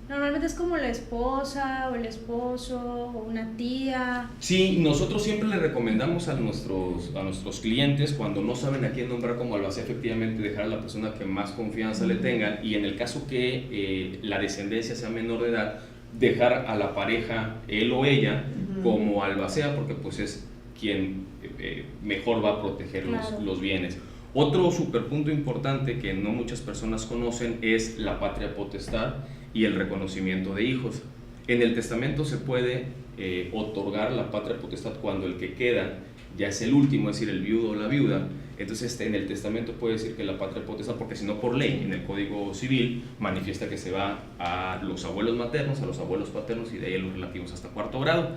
Normalmente es como la esposa o el esposo o una tía. Sí, nosotros siempre le recomendamos a nuestros clientes, cuando no saben a quién nombrar como albacea, efectivamente dejar a la persona que más confianza le tengan, y en el caso que la descendencia sea menor de edad, dejar a la pareja, él o ella, como albacea, porque pues es quien mejor va a proteger los bienes. Otro superpunto importante que no muchas personas conocen es la patria potestad y el reconocimiento de hijos. En el testamento se puede otorgar la patria potestad cuando el que queda ya es el último, es decir, el viudo o la viuda. Entonces en el testamento puede decir que la patria potestad, porque si no, por ley en el Código Civil manifiesta que se va a los abuelos maternos, a los abuelos paternos y de ahí a los relativos hasta cuarto grado.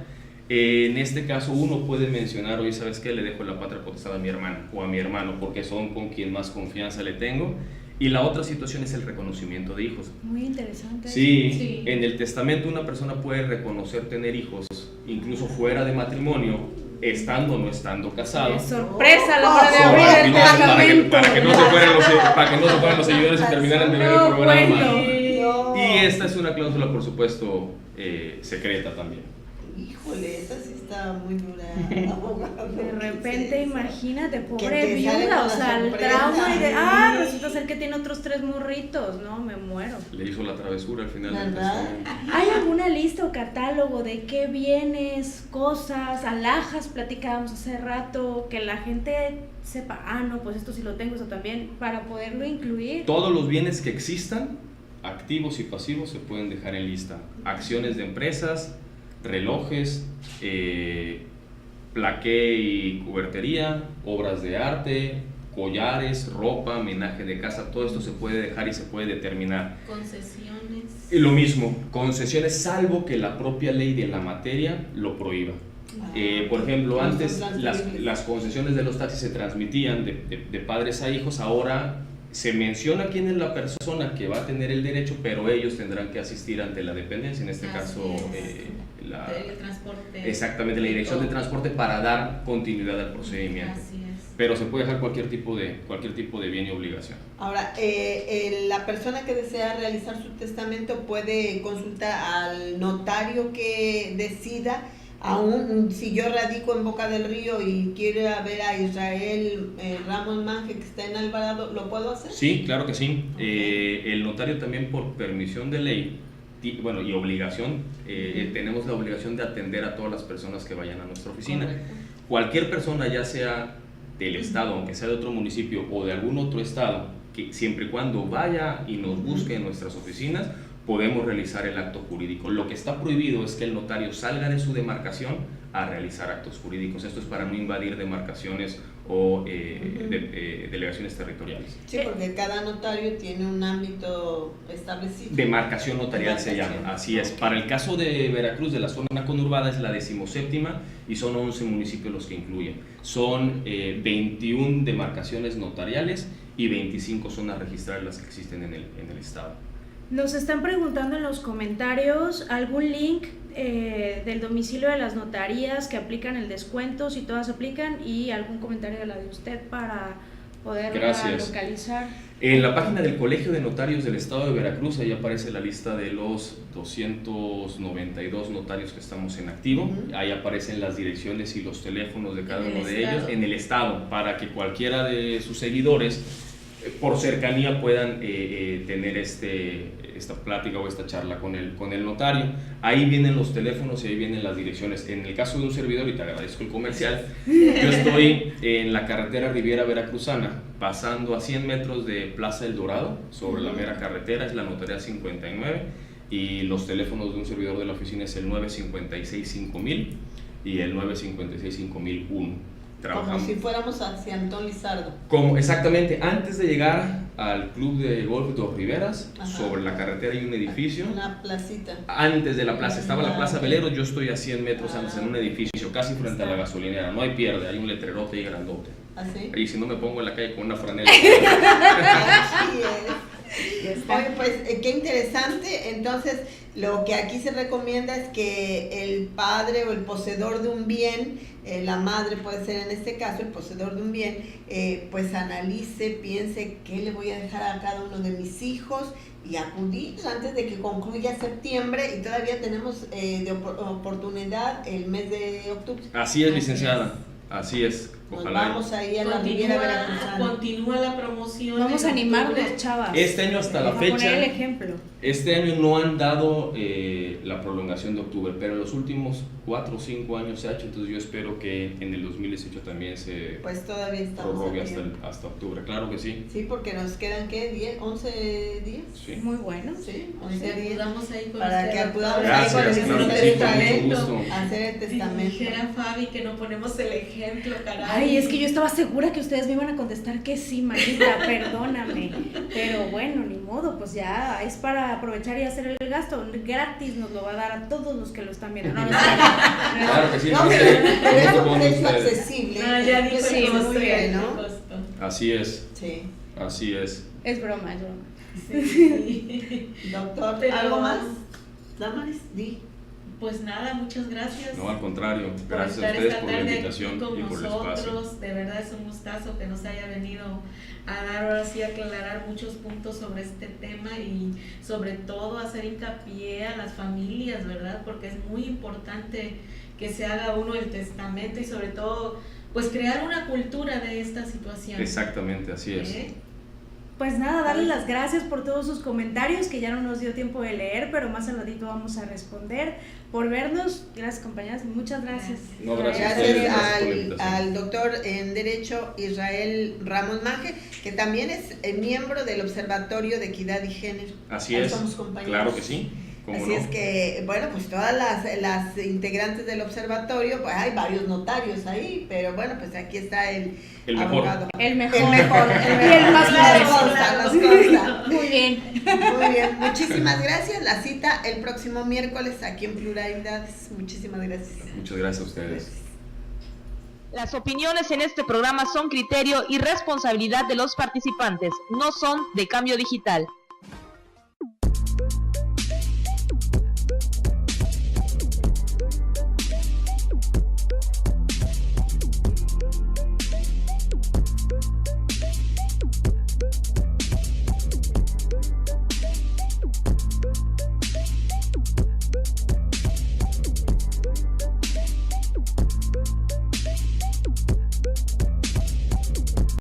En este caso uno puede mencionar, oye, ¿sabes qué? Le dejo la patria potestad a mi hermana o a mi hermano porque son con quien más confianza le tengo. Y la otra situación es el reconocimiento de hijos. Muy interesante. Sí, en el testamento una persona puede reconocer tener hijos, incluso fuera de matrimonio, estando o no estando casado. ¡Qué sorpresa a la hora de abrir el testamento! Para que no se fueran los seguidores y terminaran de ver el programa. Y esta es una cláusula, por supuesto, secreta también. Híjole, esa sí está muy dura. De repente, imagínate, pobre Que te sale viuda, con o sea, la el sorpresa. trauma y de, resulta ser que tiene otros 3 morritos, no, me muero. Le hizo la travesura al final del ¿Verdad? testamento. ¿Hay alguna lista o catálogo de qué bienes, cosas, alhajas platicábamos hace rato, que la gente sepa, no, pues esto sí lo tengo, eso también, para poderlo incluir? Todos los bienes que existan, activos y pasivos, se pueden dejar en lista. Acciones de empresas, relojes, plaqué y cubertería, obras de arte, collares, ropa, menaje de casa, todo esto se puede dejar y se puede determinar. Concesiones. Y lo mismo, concesiones, salvo que la propia ley de la materia lo prohíba. Por ejemplo, antes las concesiones de los taxis se transmitían de padres a hijos, ahora se menciona quién es la persona que va a tener el derecho, pero ellos tendrán que asistir ante la dependencia, en este caso el transporte. Exactamente, la dirección de transporte para dar continuidad al procedimiento. Así es. Pero se puede dejar cualquier tipo de bien y obligación. Ahora, la persona que desea realizar su testamento puede consultar al notario que decida. Aún si yo radico en Boca del Río y quiero ver a Israel Ramos Manje que está en Alvarado, ¿lo puedo hacer? Sí, claro que sí. El notario también, por permisión de ley y obligación, tenemos la obligación de atender a todas las personas que vayan a nuestra oficina. Correcto. Cualquier persona, ya sea del estado, aunque sea de otro municipio o de algún otro estado, que siempre y cuando vaya y nos busque en nuestras oficinas, podemos realizar el acto jurídico. Lo que está prohibido es que el notario salga de su demarcación a realizar actos jurídicos. Esto es para no invadir demarcaciones o delegaciones territoriales. Sí, porque cada notario tiene un ámbito establecido. Demarcación notarial se llama, así es. Para el caso de Veracruz, de la zona conurbada, es la 17ª y son 11 municipios los que incluyen. Son 21 demarcaciones notariales y 25 zonas registrales las que existen en el estado. Nos están preguntando en los comentarios algún link del domicilio de las notarías que aplican el descuento, si todas aplican, y algún comentario de la de usted para poderla localizar. En la página del Colegio de Notarios del Estado de Veracruz, ahí aparece la lista de los 292 notarios que estamos en activo. Ahí aparecen las direcciones y los teléfonos de cada uno de ellos en el estado, para que cualquiera de sus seguidores, por cercanía, puedan tener esta plática o esta charla con el notario. Ahí vienen los teléfonos y ahí vienen las direcciones. En el caso de un servidor, y te agradezco el comercial, yo estoy en la carretera Riviera Veracruzana, pasando a 100 metros de Plaza El Dorado, sobre la mera carretera, es la notaría 59, y los teléfonos de un servidor de la oficina es el 956-5000 y el 956-5001. Como si fuéramos hacia Antón Lizardo. Exactamente, antes de llegar al Club de Golf Dos Riberas, sobre la carretera hay un edificio. Una placita. Antes de la plaza, estaba la Plaza Velero, yo estoy a 100 metros antes en un edificio, casi frente a la gasolinera. No hay pierde, hay un letrerote y grandote. ¿Ah, sí? Y si no me pongo en la calle con una franela. Así es. Oye, pues qué interesante. Entonces, lo que aquí se recomienda es que el padre o el poseedor de un bien, la madre puede ser en este caso el poseedor de un bien, pues analice, piense qué le voy a dejar a cada uno de mis hijos y acudir antes de que concluya septiembre, y todavía tenemos de oportunidad el mes de octubre. Así es, licenciada. Así es. Ojalá. Nos vamos ahí a la Riviera Veracruzana. Continúa la promoción. Vamos a animarnos, chavas. Este año hasta la fecha. Poner el ejemplo. Este año no han dado la prolongación de octubre, pero en los últimos 4 o 5 años se ha hecho, entonces yo espero que en el 2018 también se pues todavía estamos prorrogue hasta octubre, claro que sí. Sí, porque nos quedan, ¿qué? 10, 11 días. Sí. Muy bueno. Sí, 11 días. Acudamos ahí con para que acudamos ahí con el testamento, a hacer el testamento. Y dijera Fabi que no ponemos el ejemplo, caray. Ay, es que yo estaba segura que ustedes me iban a contestar que sí, Marita, perdóname. Pero bueno, ni modo, pues ya es para aprovechar y hacer el gasto. Gratis nos lo va a dar a todos los que lo están viendo. No, Claro que sí, no, pero es un precio accesible. Ya dijo Sí, el costo, muy bien, ¿no? el costo. Así es. Sí. Así es. Es broma, es broma. Sí. Doctor, Pero- ¿algo más? Damaris, di. Pues nada, muchas gracias. No, al contrario. por Gracias a estar ustedes esta por la tarde invitación aquí con y por el espacio. nosotros. De verdad es un gustazo que nos haya venido a dar ahora sí aclarar muchos puntos sobre este tema y sobre todo hacer hincapié a las familias, ¿verdad? Porque es muy importante que se haga uno el testamento y sobre todo pues crear una cultura de esta situación. Exactamente, así es. Pues nada, darle las gracias por todos sus comentarios que ya no nos dio tiempo de leer, pero más al ratito vamos a responder. Por vernos, gracias compañeras, muchas gracias. No, gracias a ustedes, Gracias gracias por la invitación. al doctor en Derecho Israel Ramos Maje, que también es miembro del Observatorio de Equidad y Género. Así Ahí es. somos compañeros. Claro que sí. ¿Cómo Así no? es que, bueno, pues todas las integrantes del observatorio, pues hay varios notarios ahí, pero bueno, pues aquí está el mejor. abogado. El mejor. El mejor. Y el más Nos consta. Muy bien. Muy bien, muchísimas gracias. La cita el próximo miércoles aquí en Pluralidades. Muchísimas gracias. Muchas gracias a ustedes. Las opiniones en este programa son criterio y responsabilidad de los participantes, no son de Cambio Digital.